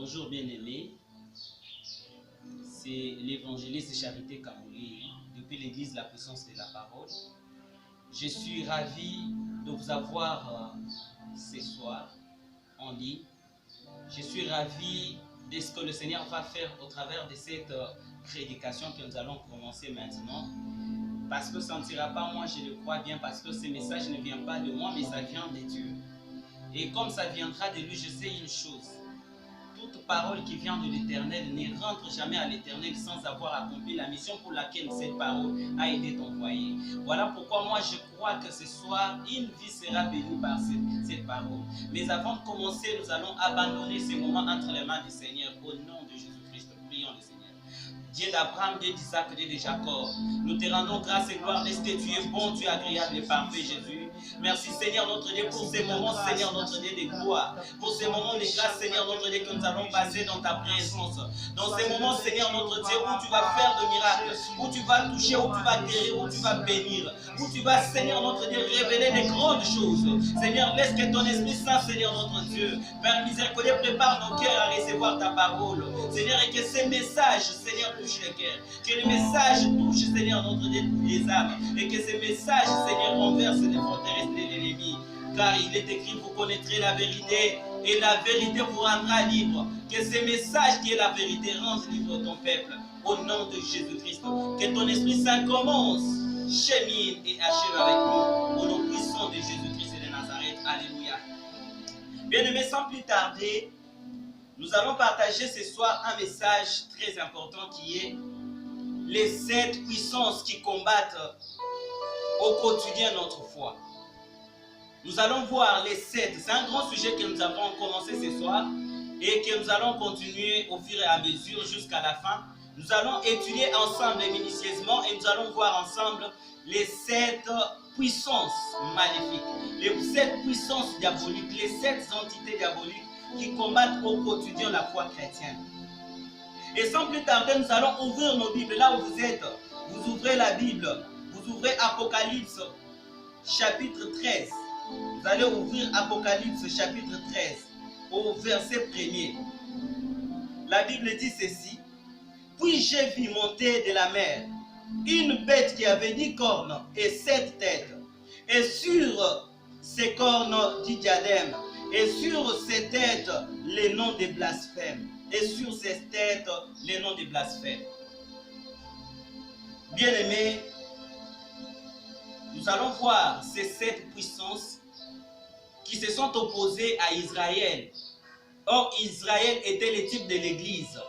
Bonjour bien-aimés, c'est l'évangéliste Charité Kamouli depuis l'église La Puissance de la Parole. Je suis ravi de vous avoir ce soir en ligne. Je suis ravi de ce que le Seigneur va faire au travers de cette prédication que nous allons commencer maintenant. Parce que ça ne sera pas moi, je le crois bien, parce que ce message ne vient pas de moi, mais ça vient de Dieu. Et comme ça viendra de lui, je sais une chose. Toute parole qui vient de l'Éternel ne rentre jamais à l'Éternel sans avoir accompli la mission pour laquelle cette parole a été envoyée. Voilà pourquoi moi je crois que ce soir, une vie sera bénie par cette parole. Mais avant de commencer, nous allons abandonner ces moments entre les mains du Seigneur. Au nom de Jésus-Christ, prions le Seigneur. Dieu d'Abraham, Dieu d'Isaac, Dieu de Jacob, nous te rendons grâce et gloire parce que tu es bon, tu es agréable et parfait, Jésus. Merci Seigneur notre Dieu pour ces moments, Seigneur notre Dieu de gloire, pour ces moments de grâce, Seigneur notre Dieu, que nous allons passer dans ta présence. Dans ces moments, Seigneur notre Dieu, où tu vas faire de miracles, où tu vas toucher, où tu vas guérir, où tu vas bénir, où tu vas, Seigneur notre Dieu, révéler les grandes choses. Seigneur, laisse que ton Esprit Saint, Seigneur notre Dieu, Père miséricordieux, prépare nos cœurs à recevoir ta parole. Seigneur, et que ces messages, Seigneur, touchent les cœurs. Que les messages touchent, Seigneur notre Dieu, les âmes. Et que ces messages, Seigneur, renversent les forteresses de l'ennemi. Car il est écrit, vous connaîtrez la vérité et la vérité vous rendra libre. Que ces messages qui est la vérité rendent libre ton peuple. Au nom de Jésus-Christ. Que ton Esprit Saint commence, chemine et achève avec nous. Au nom puissant de Jésus-Christ et de Nazareth. Alléluia. Bien-aimés, sans plus tarder, nous allons partager ce soir un message très important qui est les 7 puissances qui combattent au quotidien notre foi. Nous allons voir les 7. C'est un grand sujet que nous avons commencé ce soir et que nous allons continuer au fur et à mesure jusqu'à la fin. Nous allons étudier ensemble minutieusement et nous allons voir ensemble les 7 puissances maléfiques, les 7 puissances diaboliques, les 7 entités diaboliques qui combattent au quotidien la foi chrétienne. Et sans plus tarder, nous allons ouvrir nos Bibles. Là où vous êtes, vous ouvrez la Bible, vous ouvrez Apocalypse chapitre 13. Vous allez ouvrir Apocalypse chapitre 13 au verset 1er. La Bible dit ceci. Puis j'ai vu monter de la mer une bête qui avait 10 cornes et 7 têtes. Et sur ces cornes 10 diadèmes. Et sur ces têtes, les noms des blasphèmes. Et sur ces têtes, les noms des blasphèmes. Bien-aimés, nous allons voir ces 7 puissances qui se sont opposées à Israël. Or, Israël était le type de l'Église.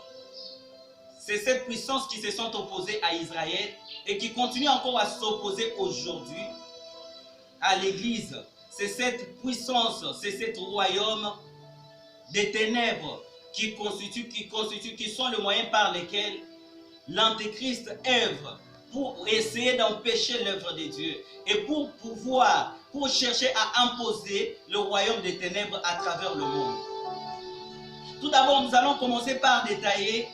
C'est cette puissance qui se sont opposées à Israël et qui continue encore à s'opposer aujourd'hui à l'Église. C'est cette puissance, c'est cet royaume des ténèbres qui sont le moyen par lequel l'Antéchrist œuvre pour essayer d'empêcher l'œuvre de Dieu et pour chercher à imposer le royaume des ténèbres à travers le monde. Tout d'abord, nous allons commencer par détailler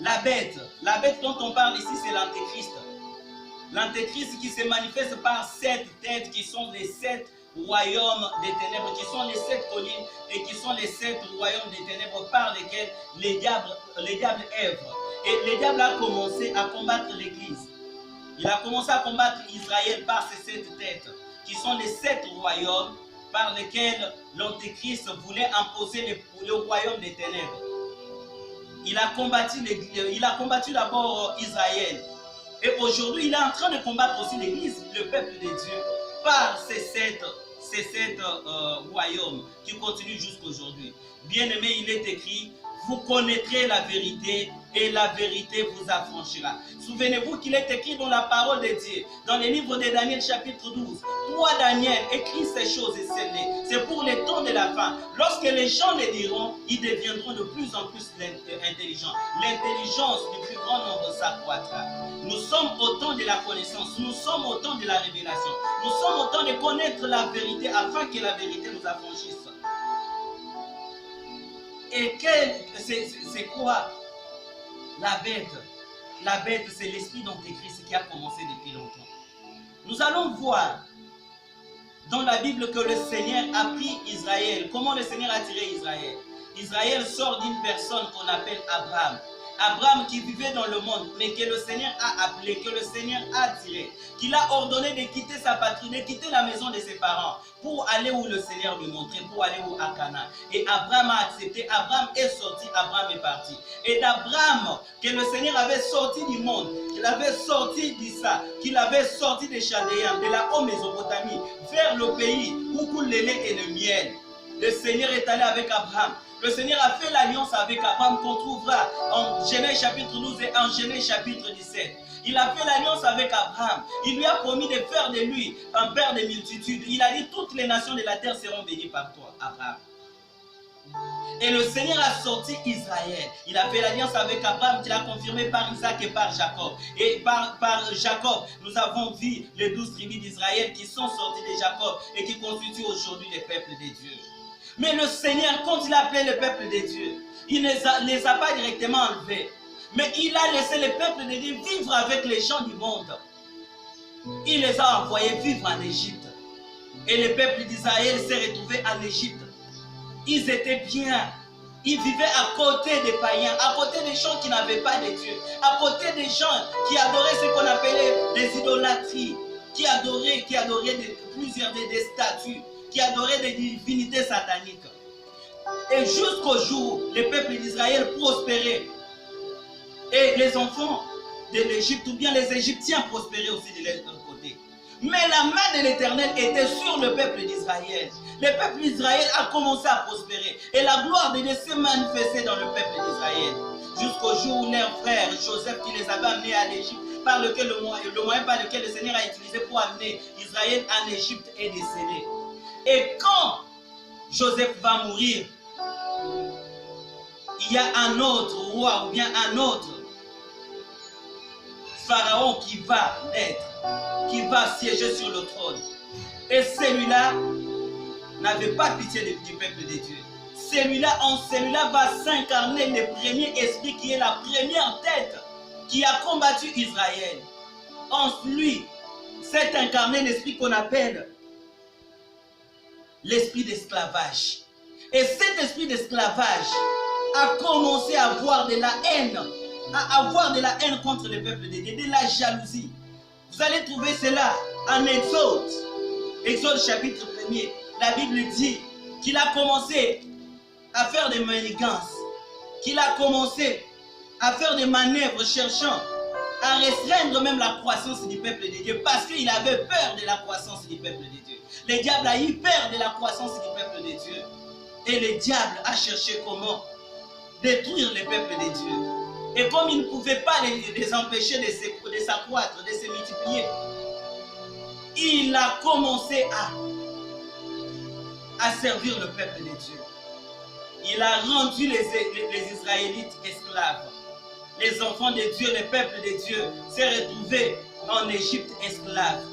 la bête. La bête dont on parle ici, c'est l'Antéchrist. L'Antéchrist qui se manifeste par 7 têtes qui sont les 7 royaumes des ténèbres, qui sont les 7 collines et qui sont les 7 royaumes des ténèbres par lesquels les diables œuvrent. Et le diable a commencé à combattre l'Église. Il a commencé à combattre Israël par ces 7 têtes, qui sont les 7 royaumes par lesquels l'Antéchrist voulait imposer le royaume des ténèbres. Il a combattu d'abord Israël. Et aujourd'hui, il est en train de combattre aussi l'Église, le peuple de Dieu, par ces 7 royaumes qui continuent jusqu'aujourd'hui. Bien-aimé, il est écrit, vous connaîtrez la vérité et la vérité vous affranchira. Souvenez-vous qu'il est écrit dans la parole de Dieu, dans le livre de Daniel chapitre 12. Toi, Daniel, écris ces choses et scellées. C'est pour les temps de la fin. Lorsque les gens les diront, ils deviendront de plus en plus intelligents. L'intelligence du plus grand nombre s'accroîtra. Nous sommes au temps de la connaissance. Nous sommes au temps de la révélation. Nous sommes au temps de connaître la vérité afin que la vérité nous affranchisse. Et c'est quoi la bête? La bête, c'est l'esprit d'Antéchrist qui a commencé depuis longtemps. Nous allons voir dans la Bible que le Seigneur a pris Israël. Comment le Seigneur a tiré Israël? Israël sort d'une personne qu'on appelle Abraham. Abraham qui vivait dans le monde, mais que le Seigneur a appelé, que le Seigneur a tiré, qu'il a ordonné de quitter sa patrie, de quitter la maison de ses parents, pour aller où le Seigneur lui montrait, pour aller où à Canaan. Et Abraham a accepté, Abraham est sorti, Abraham est parti. Et d'Abraham, que le Seigneur avait sorti du monde, qu'il avait sorti d'Issa, qu'il avait sorti des Chaldéens, de la Haute-Mésopotamie, vers le pays où coule le lait et le miel. Le Seigneur est allé avec Abraham. Le Seigneur a fait l'alliance avec Abraham qu'on trouvera en Genèse chapitre 12 et en Genèse chapitre 17. Il a fait l'alliance avec Abraham. Il lui a promis de faire de lui un père de multitudes. Il a dit toutes les nations de la terre seront bénies par toi, Abraham. Et le Seigneur a sorti Israël. Il a fait l'alliance avec Abraham qu'il a confirmé par Isaac et par Jacob. Et par Jacob, nous avons vu les 12 tribus d'Israël qui sont sorties de Jacob et qui constituent aujourd'hui le peuple de Dieu. Mais le Seigneur, quand il a appelé le peuple de Dieu, il ne les a pas directement enlevés. Mais il a laissé le peuple de Dieu vivre avec les gens du monde. Il les a envoyés vivre en Égypte. Et le peuple d'Israël s'est retrouvé en Égypte. Ils étaient bien. Ils vivaient à côté des païens, à côté des gens qui n'avaient pas de Dieu, à côté des gens qui adoraient ce qu'on appelait des idolâtries, qui adoraient plusieurs des statues, qui adoraient des divinités sataniques. Et jusqu'au jour où le peuple d'Israël prospérait. Et les enfants de l'Égypte, ou bien les Égyptiens prospéraient aussi de leur côté. Mais la main de l'Éternel était sur le peuple d'Israël. Le peuple d'Israël a commencé à prospérer. Et la gloire de Dieu s'est manifestée dans le peuple d'Israël. Jusqu'au jour où leur frère Joseph, qui les avait amenés à l'Égypte, par lequel le moyen par lequel le Seigneur a utilisé pour amener Israël en Égypte est décédé. Et quand Joseph va mourir, il y a un autre roi ou bien un autre pharaon qui va naître, qui va siéger sur le trône. Et celui-là n'avait pas pitié du peuple de Dieu. En celui-là va s'incarner le premier esprit qui est la première tête qui a combattu Israël. En lui s'est incarné l'esprit qu'on appelle l'esprit d'esclavage. Et cet esprit d'esclavage a commencé à avoir de la haine, contre le peuple de Dieu, de la jalousie. Vous allez trouver cela en Exode chapitre 1er. La Bible dit qu'il a commencé à faire des manigances, qu'il a commencé à faire des manœuvres cherchant à restreindre même la croissance du peuple de Dieu, parce qu'il avait peur de la croissance du peuple de Dieu. Le diable a eu peur de la croissance du peuple de Dieu. Et le diable a cherché comment détruire le peuple de Dieu. Et comme il ne pouvait pas les empêcher de s'accroître, de se multiplier, il a commencé à servir le peuple de Dieu. Il a rendu les Israélites esclaves. Les enfants de Dieu, le peuple de Dieu, s'est retrouvé en Égypte esclaves.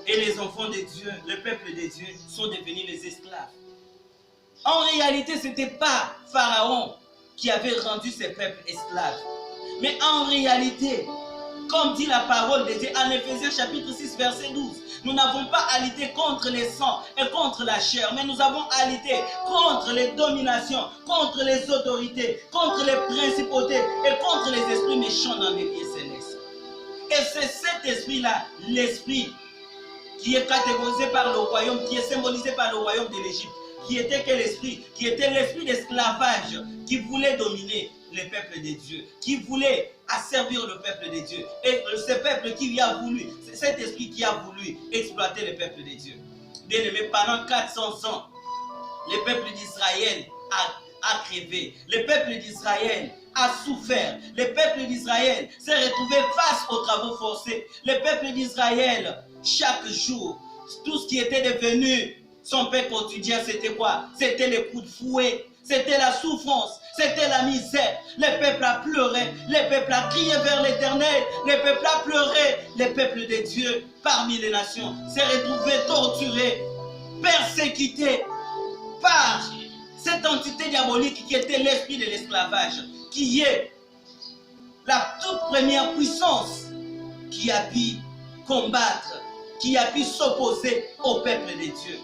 Et les enfants de Dieu, le peuple de Dieu, sont devenus les esclaves. En réalité, ce n'était pas Pharaon qui avait rendu ses peuples esclaves. Mais en réalité, comme dit la parole de Dieu en Éphésiens chapitre 6 verset 12, nous n'avons pas à lutter contre les sangs et contre la chair, mais nous avons à lutter contre les dominations, contre les autorités, contre les principautés et contre les esprits méchants dans les lieux célestes. Et c'est cet esprit-là, l'esprit qui est catégorisé par le royaume, qui est symbolisé par le royaume de l'Égypte, qui était quel esprit? Qui était l'esprit d'esclavage, qui voulait dominer le peuple de Dieu, qui voulait asservir le peuple de Dieu. Et ce peuple qui a voulu, c'est cet esprit qui a voulu exploiter le peuple de Dieu. Bien aimé, pendant 400 ans, le peuple d'Israël a crévé. Le peuple d'Israël a souffert. Le peuple d'Israël s'est retrouvé face aux travaux forcés. Le peuple d'Israël, chaque jour, tout ce qui était devenu son pain quotidien, c'était quoi? C'était les coups de fouet, c'était la souffrance, c'était la misère. Le peuple a pleuré, le peuple a crié vers l'Éternel, le peuple a pleuré. Le peuple de Dieu, parmi les nations, s'est retrouvé torturé, persécuté par cette entité diabolique qui était l'esprit de l'esclavage, qui est la toute première puissance qui a pu combattre, qui a pu s'opposer au peuple de Dieu.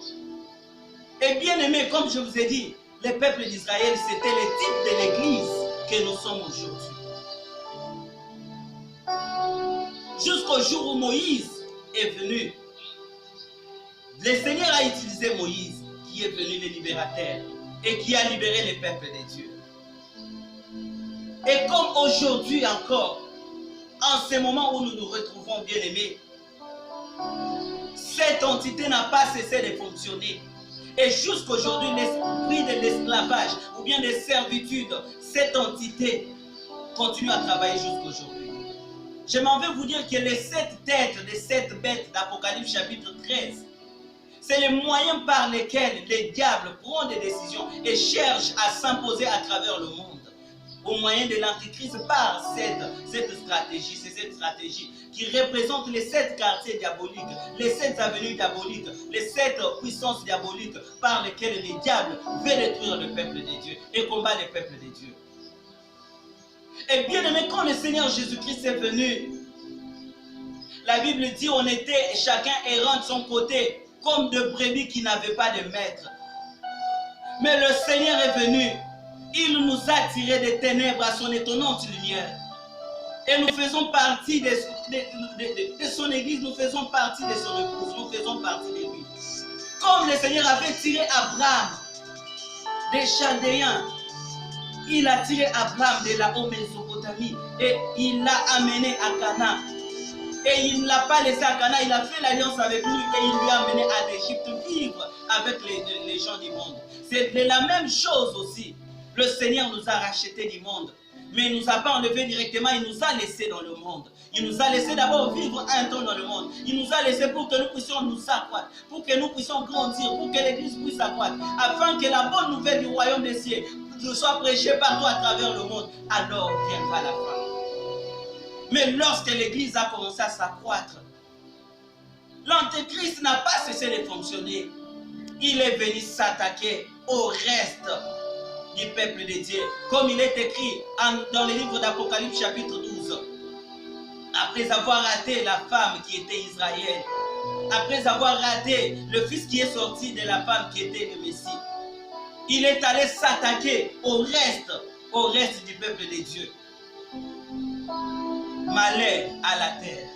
Et bien aimé, comme je vous ai dit, le peuple d'Israël, c'était le type de l'église que nous sommes aujourd'hui. Jusqu'au jour où Moïse est venu, le Seigneur a utilisé Moïse, qui est venu le libérateur et qui a libéré le peuple de Dieu. Et comme aujourd'hui encore, en ce moment où nous nous retrouvons, bien-aimés, cette entité n'a pas cessé de fonctionner. Et jusqu'aujourd'hui, l'esprit de l'esclavage ou bien de servitude, cette entité continue à travailler jusqu'aujourd'hui. Je m'en vais vous dire que les 7 têtes des 7 bêtes d'Apocalypse chapitre 13, c'est les moyens par lesquels les diables prennent des décisions et cherchent à s'imposer à travers le monde. Au moyen de l'Antichrist par cette stratégie, c'est cette stratégie qui représente les 7 quartiers diaboliques, les 7 avenues diaboliques, les 7 puissances diaboliques par lesquelles les diables veulent détruire le peuple de Dieu et combattre le peuple de Dieu. Et bien aimé, quand le Seigneur Jésus-Christ est venu, la Bible dit on était chacun errant de son côté, comme de brebis qui n'avaient pas de maître. Mais le Seigneur est venu, il nous a tirés des ténèbres à son étonnante lumière. Et nous faisons partie de son église, nous faisons partie de son épouse, nous faisons partie de lui. Comme le Seigneur avait tiré Abraham des Chaldéens, il a tiré Abraham de la haute Mésopotamie et il l'a amené à Canaan. Et il ne l'a pas laissé à Canaan, il a fait l'alliance avec lui et il lui a amené à l'Égypte vivre avec les gens du monde. C'est la même chose aussi. Le Seigneur nous a rachetés du monde, mais il ne nous a pas enlevés directement, il nous a laissés dans le monde. Il nous a laissé d'abord vivre un temps dans le monde. Il nous a laissés pour que nous puissions nous accroître, pour que nous puissions grandir, pour que l'Église puisse accroître, afin que la bonne nouvelle du royaume des cieux soit prêchée partout à travers le monde. Alors viendra la fin. Mais lorsque l'Église a commencé à s'accroître, l'Antéchrist n'a pas cessé de fonctionner. Il est venu s'attaquer au reste du peuple de Dieu, comme il est écrit dans le livre d'Apocalypse chapitre 12. Après avoir raté la femme qui était Israël, après avoir raté le fils qui est sorti de la femme qui était le Messie, il est allé s'attaquer au reste du peuple de Dieu. Malheur à la terre.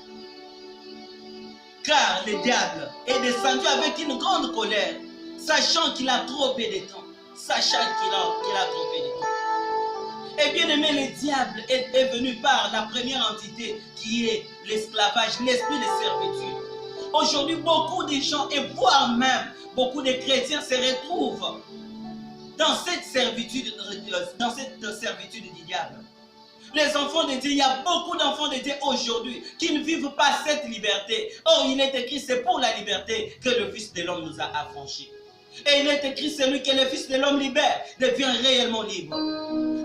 Car le diable est descendu avec une grande colère, sachant qu'il a trop peu de temps. Sachant qu'il a trop peu de temps. Et bien aimé, le diable est venu par la première entité qui est l'esclavage, l'esprit de servitude. Aujourd'hui, beaucoup de gens, et voire même beaucoup de chrétiens se retrouvent dans cette servitude du diable. Les enfants de Dieu, il y a beaucoup d'enfants de Dieu aujourd'hui qui ne vivent pas cette liberté. Or, il est écrit, c'est pour la liberté que le Fils de l'homme nous a affranchis. Et il est écrit, celui que le Fils de l'homme libère devient réellement libre.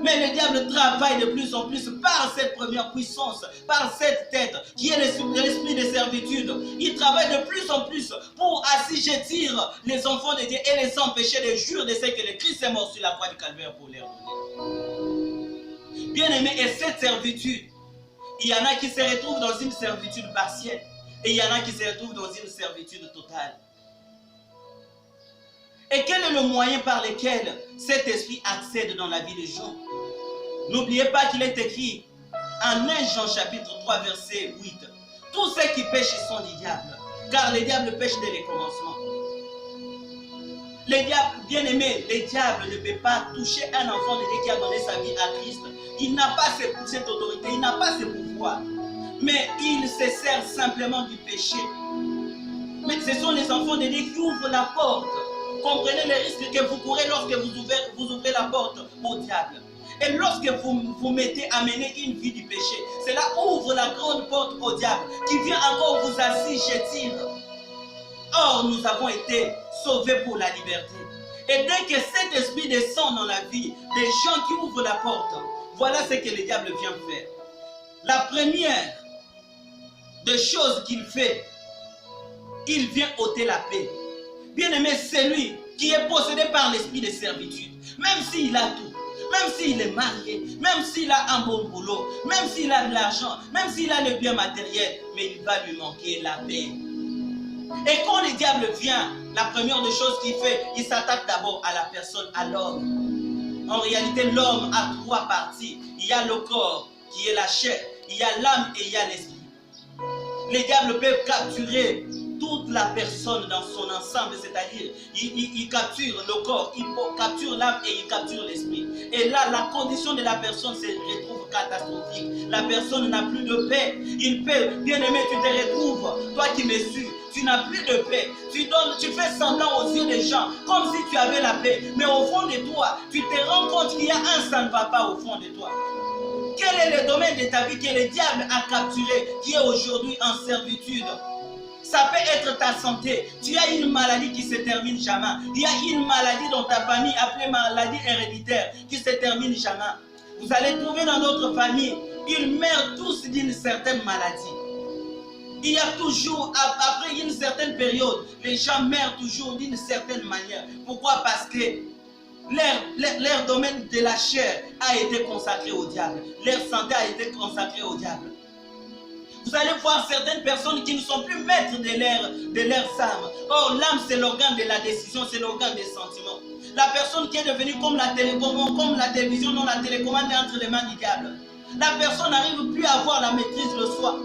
Mais le diable travaille de plus en plus par cette première puissance, par cette tête qui est l'esprit de servitude. Il travaille de plus en plus pour assujettir les enfants de Dieu et les empêcher de jurer de ce que le Christ est mort sur la croix du Calvaire pour leur donner. Bien aimé, et cette servitude, il y en a qui se retrouvent dans une servitude partielle et il y en a qui se retrouvent dans une servitude totale. Et quel est le moyen par lequel cet esprit accède dans la vie des gens? N'oubliez pas qu'il est écrit en 1 Jean chapitre 3 verset 8. Tous ceux qui pêchent sont du diable, car les diables pêchent dès le commencement. Les diables, bien aimés, les diables ne peuvent pas toucher un enfant de Dieu qui a donné sa vie à Christ. Il n'a pas cette autorité, il n'a pas ce pouvoir. Mais il se sert simplement du péché. Mais ce sont les enfants de Dieu qui ouvrent la porte. Comprenez les risques que vous courez lorsque vous ouvrez la porte au diable. Et lorsque vous amenez une vie du péché, cela ouvre la grande porte au diable qui vient encore vous assujettir. Or, nous avons été sauvés pour la liberté. Et dès que cet esprit descend dans la vie des gens qui ouvrent la porte, voilà ce que le diable vient faire. La première des choses qu'il fait, il vient ôter la paix. Bien aimé, c'est lui qui est possédé par l'esprit de servitude. Même s'il a tout, même s'il est marié, même s'il a un bon boulot, même s'il a de l'argent, même s'il a le bien matériel, mais il va lui manquer la paix. Et quand le diable vient, la première des choses qu'il fait, il s'attaque d'abord à la personne, à l'homme. En réalité, l'homme a 3 parties. Il y a le corps, qui est la chair. Il y a l'âme et il y a l'esprit. Les diables peuvent capturer toute la personne dans son ensemble, c'est-à-dire il capture le corps, il capture l'âme et il capture l'esprit. Et là, la condition de la personne se retrouve catastrophique. La personne n'a plus de paix. Il peut, bien aimé, tu te retrouves, toi qui me suis, tu n'as plus de paix. Tu fais semblant aux yeux des gens, comme si tu avais la paix. Mais au fond de toi, tu te rends compte qu'il y a un ça ne va pas au fond de toi. Quel est le domaine de ta vie que le diable a capturé, qui est aujourd'hui en servitude? Ça peut être ta santé. Tu as une maladie qui se termine jamais. Il y a une maladie dans ta famille appelée maladie héréditaire qui se termine jamais. Vous allez trouver dans notre famille, ils meurent tous d'une certaine maladie. Il y a toujours, après une certaine période, les gens meurent toujours d'une certaine manière. Pourquoi? Parce que leur domaine de la chair a été consacré au diable. Leur santé a été consacrée au diable. Vous allez voir certaines personnes qui ne sont plus maîtres de leur âme. Or, l'âme, c'est l'organe de la décision, c'est l'organe des sentiments. La personne qui est devenue comme la télévision, non, la télécommande est entre les mains du diable. La personne n'arrive plus à avoir la maîtrise de soi.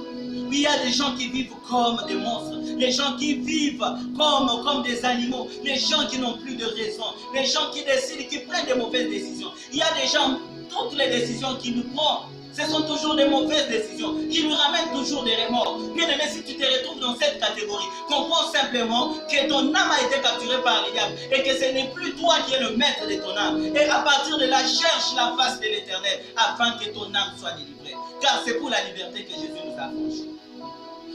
Il y a des gens qui vivent comme des monstres, les gens qui vivent comme des animaux, les gens qui n'ont plus de raison, les gens qui décident, qui prennent des mauvaises décisions. Il y a des gens, toutes les décisions qu'ils nous prennent, ce sont toujours des mauvaises décisions qui nous ramènent toujours des remords. Bien aimé, si tu te retrouves dans cette catégorie, comprends simplement que ton âme a été capturée par le diable et que ce n'est plus toi qui es le maître de ton âme. Et à partir de là, cherche la face de l'Éternel afin que ton âme soit délivrée. Car c'est pour la liberté que Jésus nous a affranchis.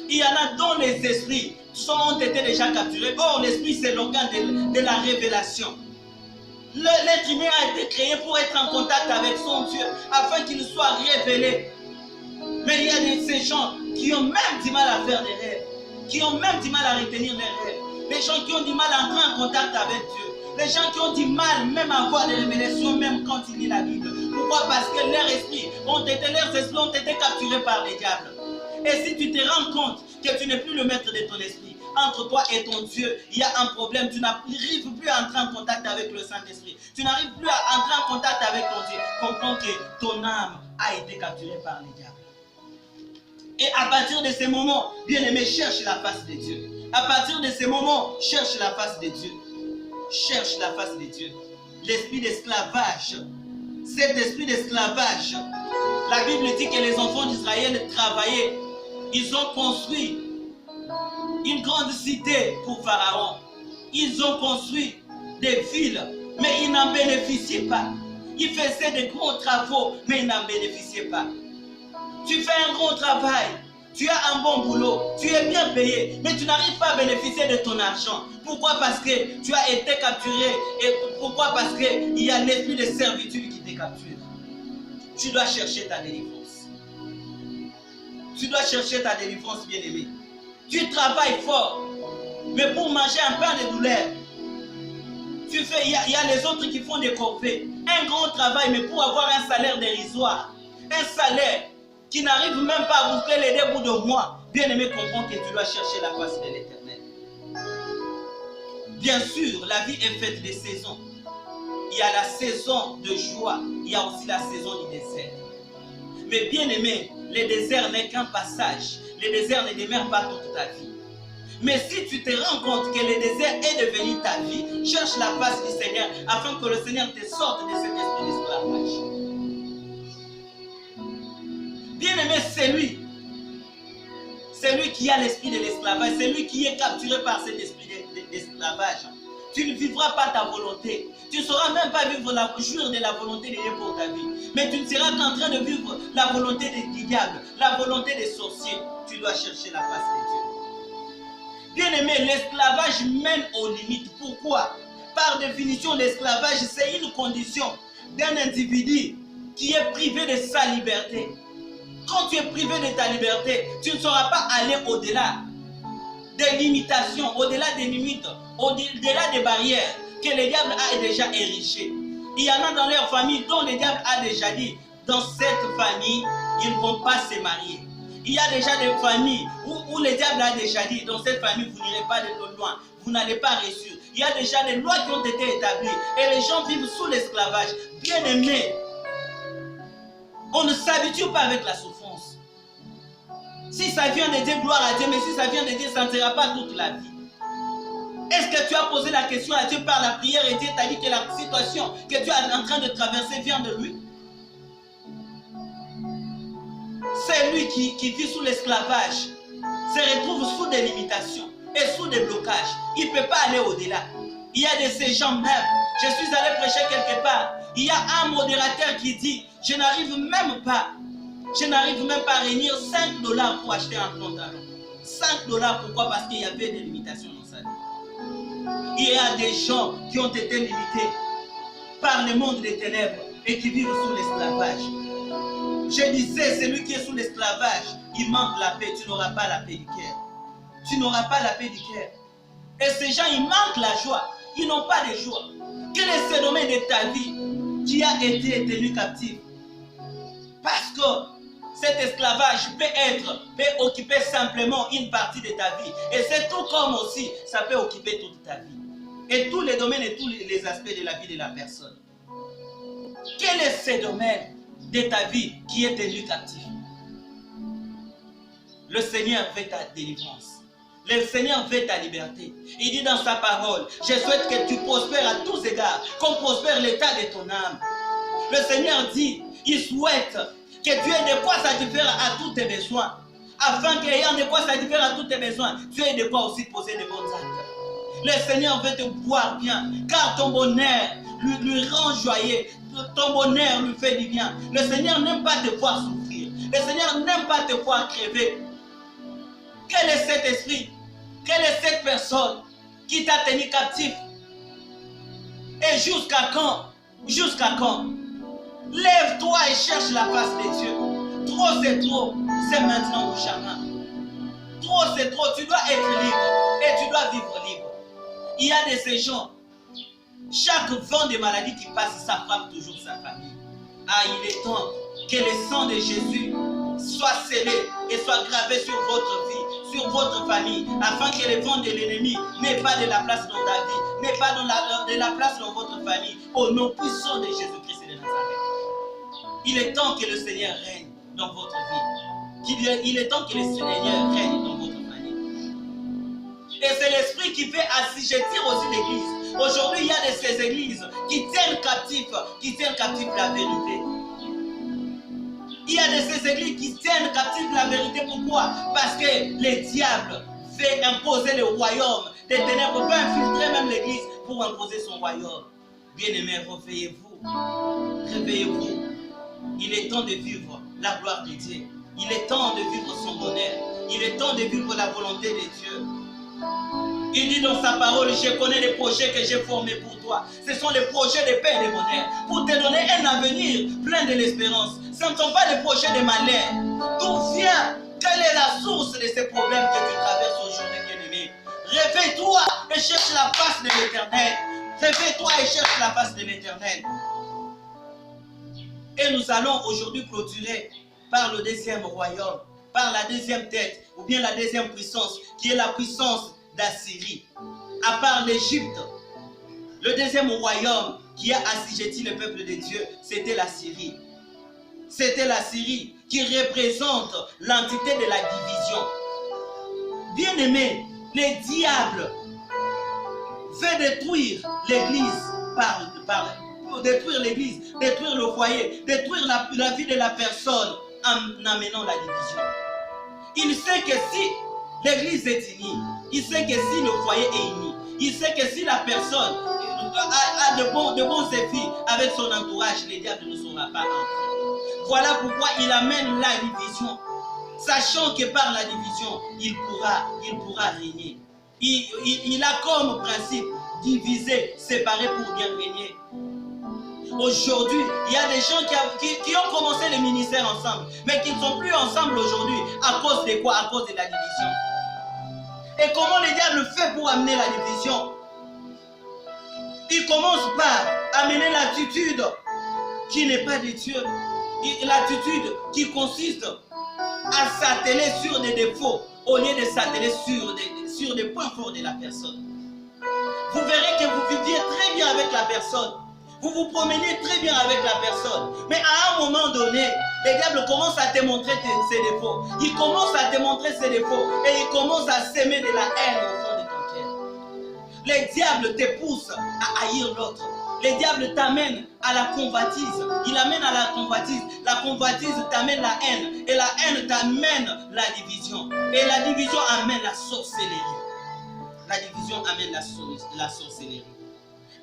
Il y en a dont les esprits ont été déjà capturés. Or, l'esprit, c'est l'organe de la révélation. L'être humain a été créé pour être en contact avec son Dieu, afin qu'il soit révélé. Mais il y a ces gens qui ont même du mal à faire des rêves, qui ont même du mal à retenir les rêves. Les gens qui ont du mal à entrer en contact avec Dieu. Les gens qui ont du mal même à avoir des révélations, même quand ils lisent la Bible. Pourquoi? Parce que leurs esprits ont été capturés par les diables. Et si tu te rends compte que tu n'es plus le maître de ton esprit, entre toi et ton Dieu, il y a un problème. Tu n'arrives plus à entrer en contact avec le Saint-Esprit. Tu n'arrives plus à entrer en contact avec ton Dieu. Comprends que ton âme a été capturée par les diables. Et à partir de ces moments, bien-aimé, cherche la face de Dieu. À partir de ces moments, cherche la face de Dieu. Cherche la face de Dieu. L'esprit d'esclavage. Cet esprit d'esclavage. La Bible dit que les enfants d'Israël travaillaient. Ils ont construit une grande cité pour Pharaon. Ils ont construit des villes, mais ils n'en bénéficiaient pas. Ils faisaient de gros travaux, mais ils n'en bénéficiaient pas. Tu fais un gros travail, tu as un bon boulot, tu es bien payé, mais tu n'arrives pas à bénéficier de ton argent. Pourquoi? Parce que tu as été capturé. Et pourquoi? Parce qu'il y a l'esprit de servitude qui te capture. Tu dois chercher ta délivrance. Tu dois chercher ta délivrance, bien-aimé. Tu travailles fort, mais pour manger un pain de douleur, il y a les autres qui font des corvées. Un grand travail, mais pour avoir un salaire dérisoire. Un salaire qui n'arrive même pas à boucler les 2 bouts de mois. Bien-aimé, comprends que tu dois chercher la face de l'Éternel. Bien sûr, la vie est faite de saisons. Il y a la saison de joie, il y a aussi la saison du désert. Mais bien aimé, le désert n'est qu'un passage. Le désert ne demeure pas toute ta vie. Mais si tu te rends compte que le désert est devenu ta vie, cherche la face du Seigneur afin que le Seigneur te sorte de cet esprit d'esclavage. Bien aimé, c'est lui qui a l'esprit de l'esclavage, c'est lui qui est capturé par cet esprit d'esclavage. Tu ne vivras pas ta volonté. Tu ne sauras même pas jouir de la volonté de Dieu pour ta vie. Mais tu ne seras qu'en train de vivre la volonté du diable, la volonté des sorciers. Tu dois chercher la face de Dieu. Bien aimé, l'esclavage mène aux limites. Pourquoi? Par définition, l'esclavage, c'est une condition d'un individu qui est privé de sa liberté. Quand tu es privé de ta liberté, tu ne sauras pas aller au-delà des limitations, au-delà des limites, au-delà des barrières que le diable a déjà érigées. Il y en a dans leur famille dont le diable a déjà dit, dans cette famille, ils ne vont pas se marier. Il y a déjà des familles où le diable a déjà dit, dans cette famille, vous n'irez pas de loin, vous n'allez pas réussir. Il y a déjà des lois qui ont été établies et les gens vivent sous l'esclavage. Bien aimé, on ne s'habitue pas avec la souffrance. Si ça vient de dire gloire à Dieu, mais si ça vient de dire ça ne sera pas toute la vie. Est-ce que tu as posé la question à Dieu par la prière et Dieu t'a dit que la situation que tu es en train de traverser vient de lui? C'est lui qui vit sous l'esclavage, se retrouve sous des limitations et sous des blocages. Il ne peut pas aller au-delà. Il y a de ces gens même. Je suis allé prêcher quelque part. Il y a un modérateur qui dit, je n'arrive même pas à réunir $5 pour acheter un pantalon. $5, pourquoi? Parce qu'il y avait des limitations dans sa vie. Il y a des gens qui ont été limités par le monde des ténèbres et qui vivent sous l'esclavage. Je disais, celui qui est sous l'esclavage, il manque la paix, tu n'auras pas la paix du cœur. Tu n'auras pas la paix du cœur. Et ces gens, ils manquent la joie. Ils n'ont pas de joie. Quel est ce domaine de ta vie qui a été tenu captif? Parce que cet esclavage peut occuper simplement une partie de ta vie. Et c'est tout comme aussi, ça peut occuper toute ta vie. Et tous les domaines et tous les aspects de la vie de la personne. Quel est ce domaine de ta vie qui est tenu captif? Le Seigneur veut ta délivrance. Le Seigneur veut ta liberté. Il dit dans sa parole, je souhaite que tu prospères à tous égards, comme prospère l'état de ton âme. Le Seigneur dit, il souhaite que tu aies de quoi satisfaire à tous tes besoins, afin qu'ayant de quoi satisfaire à tous tes besoins, tu aies de quoi aussi poser de bons actes. Le Seigneur veut te voir bien, car ton bonheur lui rend joyeux, ton bonheur lui fait du bien. Le Seigneur n'aime pas te voir souffrir. Le Seigneur n'aime pas te voir crever. Quel est cet esprit? Quelle est cette personne qui t'a tenu captif? Et jusqu'à quand? Jusqu'à quand? Lève-toi et cherche la face de Dieu. Trop c'est trop, c'est maintenant ou jamais. Trop c'est trop, tu dois être libre et tu dois vivre libre. Il y a de ces gens, chaque vent de maladie qui passe, ça frappe toujours sa famille. Ah, il est temps que le sang de Jésus soit scellé et soit gravé sur votre vie, sur votre famille, afin que le vent de l'ennemi n'ait pas de la place dans ta vie, n'ait pas de la place dans votre famille, au nom puissant de Jésus-Christ de Nazareth. Il est temps que le Seigneur règne dans votre vie. Il est temps que le Seigneur règne dans votre famille. Et c'est l'esprit qui fait assujettir aussi l'église. Aujourd'hui, il y a de ces églises qui tiennent captif la vérité. Il y a de ces églises qui tiennent captif la vérité. Pourquoi? Parce que le diable fait imposer le royaume des ténèbres, peut infiltrer même l'église pour imposer son royaume. Bien-aimés, réveillez-vous. Réveillez-vous. Il est temps de vivre la gloire de Dieu. Il est temps de vivre son bonheur. Il est temps de vivre la volonté de Dieu. Il dit dans sa parole, je connais les projets que j'ai formés pour toi. Ce sont les projets de paix et de bonheur. Pour te donner un avenir plein de l'espérance. Ce ne sont pas des projets de malheur. D'où vient? Quelle est la source de ces problèmes que tu traverses aujourd'hui, bien-aimé? Réveille-toi et cherche la face de l'Éternel. Réveille-toi et cherche la face de l'Éternel. Et nous allons aujourd'hui clôturer par le deuxième royaume, par la deuxième tête, ou bien la deuxième puissance, qui est la puissance d'Assyrie. À part l'Égypte, le deuxième royaume qui a assujetti le peuple de Dieu, c'était la Syrie. C'était la Syrie qui représente l'entité de la division. Bien-aimé, le diable veut détruire l'église pour détruire l'église, détruire le foyer, détruire la vie de la personne en amenant la division. Il sait que si l'église est unie, il sait que si le foyer est uni, il sait que si la personne a de bons effets avec son entourage, le diable ne saura pas entrer. Voilà pourquoi il amène la division, sachant que par la division, il pourra régner. Il a comme principe diviser, séparer pour bien régner. Aujourd'hui, il y a des gens qui ont commencé le ministère ensemble, mais qui ne sont plus ensemble aujourd'hui. À cause de quoi? À cause de la division. Et comment le diable fait pour amener la division? Il commence par amener l'attitude qui n'est pas de Dieu. L'attitude qui consiste à s'atteler sur des défauts au lieu de s'atteler sur des points forts de la personne. Vous verrez que vous viviez très bien avec la personne. Vous vous promenez très bien avec la personne. Mais à un moment donné, le diable commence à te montrer ses défauts. Il commence à te montrer ses défauts. Et il commence à s'aimer de la haine au fond de ton cœur. Le diable te pousse à haïr l'autre. Le diable t'amène à la convoitise. Il amène à la convoitise. La convoitise t'amène la haine. Et la haine t'amène la division. Et la division amène la sorcellerie. La division amène la sorcellerie.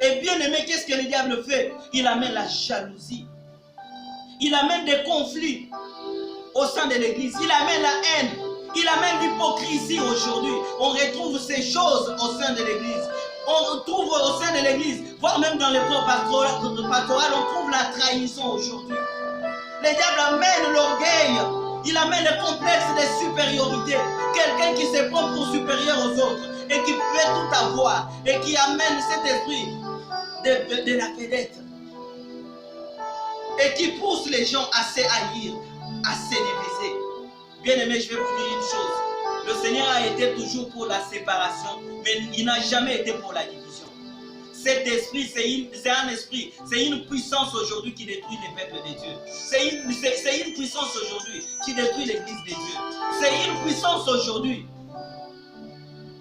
Et bien aimé, qu'est-ce que le diable fait? Il amène la jalousie. Il amène des conflits au sein de l'église. Il amène la haine. Il amène l'hypocrisie aujourd'hui. On retrouve ces choses au sein de l'église. On retrouve au sein de l'église, voire même dans les corps pastoral, on trouve la trahison aujourd'hui. Le diable amène l'orgueil. Il amène le complexe de supériorité. Quelqu'un qui se prend pour supérieur aux autres et qui peut tout avoir et qui amène cet esprit de la vedette et qui pousse les gens à se haïr, à se diviser. Bien aimé, je vais vous dire une chose. Le Seigneur a été toujours pour la séparation, mais il n'a jamais été pour la division. Cet esprit, c'est un esprit, c'est une puissance aujourd'hui qui détruit les peuples de Dieu. C'est une puissance aujourd'hui qui détruit l'église de Dieu. C'est une puissance aujourd'hui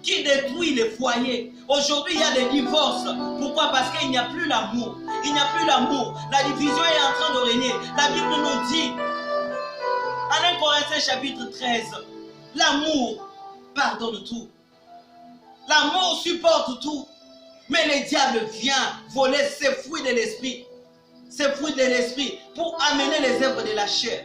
qui détruit les foyers. Aujourd'hui, il y a des divorces. Pourquoi? Parce qu'il n'y a plus l'amour. Il n'y a plus l'amour. La division est en train de régner. La Bible nous dit, en 1 Corinthiens chapitre 13, l'amour pardonne tout. L'amour supporte tout. Mais le diable vient voler ces fruits de l'esprit. Ces fruits de l'esprit pour amener les œuvres de la chair,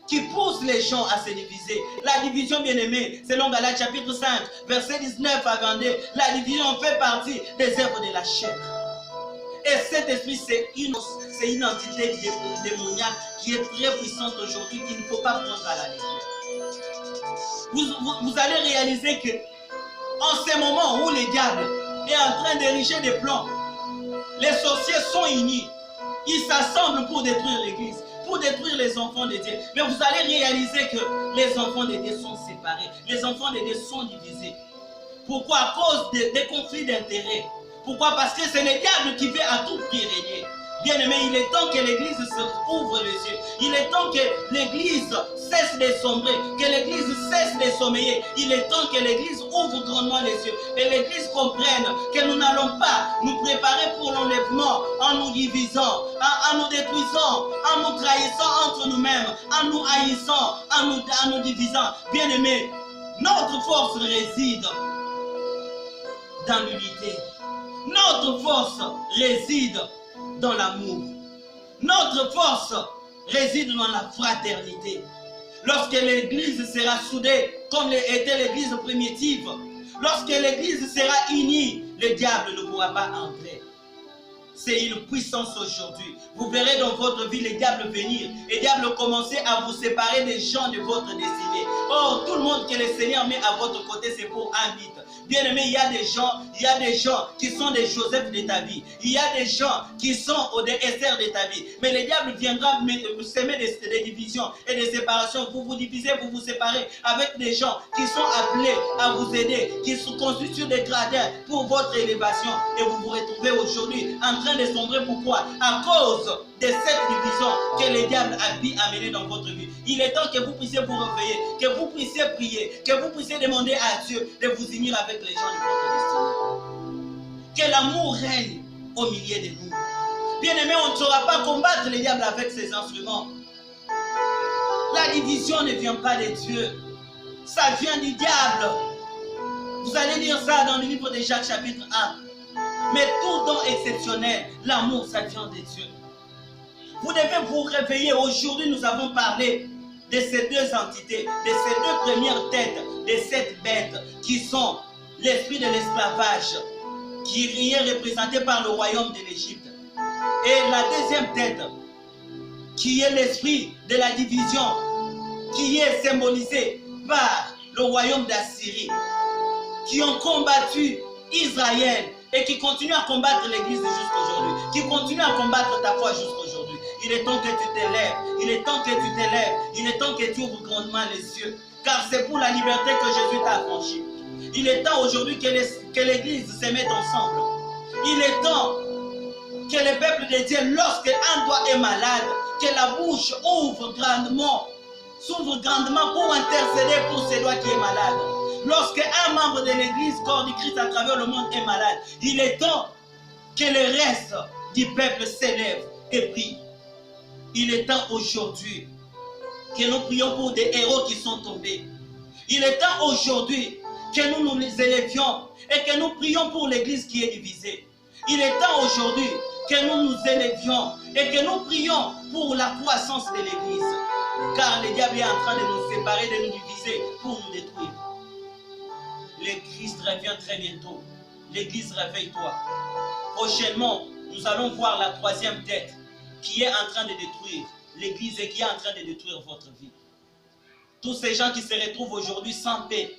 qui pousse les gens à se diviser. La division, bien aimée, selon Galates chapitre 5, verset 19 à 22, la division fait partie des œuvres de la chair. Et cet esprit, c'est une entité démoniaque qui est très puissante aujourd'hui, qu'il ne faut pas prendre à la légère. Vous allez réaliser que en ce moment où le diable est en train d'ériger des plans, les sorciers sont unis. Ils s'assemblent pour détruire l'église, pour détruire les enfants de Dieu. Mais vous allez réaliser que les enfants de Dieu sont séparés. Les enfants de Dieu sont divisés. Pourquoi? À cause des conflits d'intérêts. Pourquoi? Parce que c'est le diable qui veut à tout prix régner. Bien aimé, il est temps que l'église se ouvre les yeux. Il est temps que l'église cesse de sombrer, que l'église cesse de sommeiller. Il est temps que l'église ouvre grandement les yeux et l'église comprenne que nous n'allons pas nous préparer pour l'enlèvement en nous divisant, en nous détruisant, en nous trahissant entre nous-mêmes, en nous haïssant, en nous divisant. Bien aimé, notre force réside dans l'unité. Notre force réside dans l'amour. Notre force réside dans la fraternité. Lorsque l'église sera soudée comme était l'église primitive, lorsque l'église sera unie, le diable ne pourra pas entrer. C'est une puissance aujourd'hui. Vous verrez dans votre vie les diables venir. Les diables commencer à vous séparer des gens de votre destinée. Or, tout le monde que le Seigneur met à votre côté, c'est pour un but. Bien aimé, il y a des gens qui sont des Joseph de ta vie. Il y a des gens qui sont des Esther de ta vie. Mais le diable viendra semer des divisions et des séparations. Vous vous divisez, vous vous séparez avec des gens qui sont appelés à vous aider, qui se construisent sur des gradins pour votre élévation. Et vous vous retrouvez aujourd'hui en train de sombrer. Pourquoi? À cause de cette division que le diable a pu amener dans votre vie. Il est temps que vous puissiez vous réveiller, que vous puissiez prier, que vous puissiez demander à Dieu de vous unir avec les gens de votre destinée. Que l'amour règne au milieu de nous. Bien aimé, on ne saura pas combattre le diable avec ses instruments. La division ne vient pas de Dieu. Ça vient du diable. Vous allez lire ça dans le livre de Jacques chapitre 1. Mais tout don exceptionnel, l'amour, ça vient de Dieu. Vous devez vous réveiller. Aujourd'hui, nous avons parlé de ces deux entités, de ces deux premières têtes, de cette bête qui sont l'esprit de l'esclavage, qui est représenté par le royaume de l'Égypte. Et la deuxième tête, qui est l'esprit de la division, qui est symbolisé par le royaume d'Assyrie, qui ont combattu Israël et qui continuent à combattre l'église jusqu'aujourd'hui, qui continuent à combattre ta foi jusqu'aujourd'hui, Il est temps que tu t'élèves. Il est temps que tu t'élèves. Il est temps que tu ouvres grandement les yeux. Car c'est pour la liberté que Jésus t'a affranchi. Il est temps aujourd'hui que l'Église se mette ensemble. Il est temps que le peuple de Dieu, lorsque un doigt est malade, que la bouche s'ouvre grandement pour intercéder pour ce doigt qui est malade. Lorsque un membre de l'Église, corps du Christ à travers le monde est malade, il est temps que le reste du peuple s'élève et prie. Il est temps aujourd'hui que nous prions pour des héros qui sont tombés. Il est temps aujourd'hui que nous nous élevions et que nous prions pour l'Église qui est divisée. Il est temps aujourd'hui que nous nous élevions et que nous prions pour la croissance de l'Église. Car le diable est en train de nous séparer, de nous diviser pour nous détruire. Le Christ revient très bientôt. L'Église, réveille-toi. Prochainement, nous allons voir la troisième tête qui est en train de détruire l'Église et qui est en train de détruire votre vie. Tous ces gens qui se retrouvent aujourd'hui sans paix,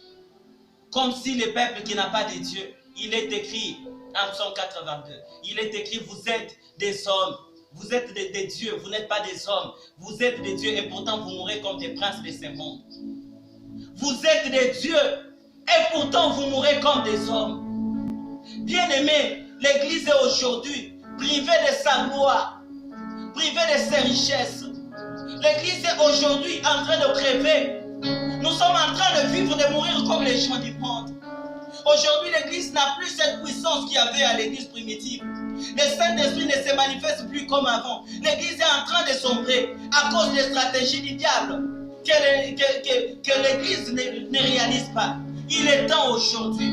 comme si le peuple qui n'a pas de Dieu, il est écrit en Psaume 82, il est écrit, vous êtes des hommes, vous êtes des dieux, vous n'êtes pas des hommes, vous êtes des dieux et pourtant vous mourrez comme des princes de ce monde. Vous êtes des dieux et pourtant vous mourrez comme des hommes. Bien-aimés, l'Église est aujourd'hui privée de sa gloire, privée de ses richesses. L'Église est aujourd'hui en train de crever. Nous sommes en train de vivre, de mourir comme les gens du monde. Aujourd'hui, l'Église n'a plus cette puissance qu'il y avait à l'Église primitive. Le Saint-Esprit ne se manifeste plus comme avant. L'Église est en train de sombrer à cause des stratégies du diable que l'Église ne réalise pas. Il est temps aujourd'hui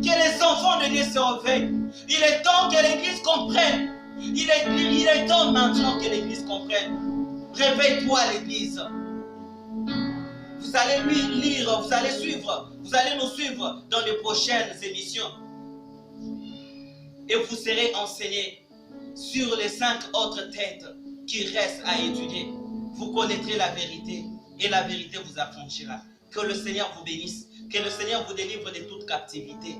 que les enfants de Dieu se réveillent. Il est temps que l'Église comprenne. Il est temps maintenant que l'Église comprenne. Réveille-toi l'Église. Vous allez lire, vous allez nous suivre dans les prochaines émissions. Et vous serez enseignés sur les 5 autres têtes qui restent à étudier. Vous connaîtrez la vérité et la vérité vous affranchira. Que le Seigneur vous bénisse, que le Seigneur vous délivre de toute captivité.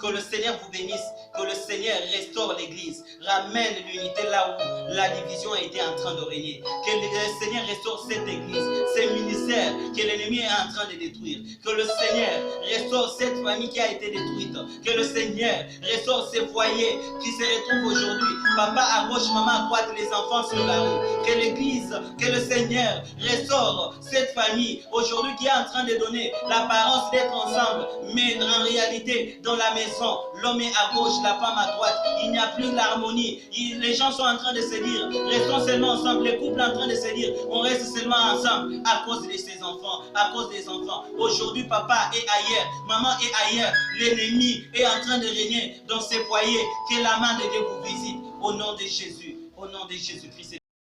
Que le Seigneur vous bénisse, que le Seigneur restaure l'Église, ramène l'unité là où la division a été en train de régner. Que le Seigneur restaure cette Église, ces ministères que l'ennemi est en train de détruire. Que le Seigneur restaure cette famille qui a été détruite. Que le Seigneur restaure ces foyers qui se retrouvent aujourd'hui. Papa à gauche, maman à droite, les enfants sur la rue. Que l'Église, que le Seigneur restaure cette famille aujourd'hui qui est en train de donner l'apparence d'être ensemble, mais en réalité, dans la maison, l'homme est à gauche, la femme à droite. Il n'y a plus l'harmonie. Les gens sont en train de se dire, restons seulement ensemble. Les couples sont en train de se dire, on reste seulement ensemble à cause de ses enfants, à cause des enfants. Aujourd'hui, papa est ailleurs, maman est ailleurs. L'ennemi est en train de régner dans ces foyers. Que la main de Dieu vous visite. Au nom de Jésus, au nom de Jésus-Christ.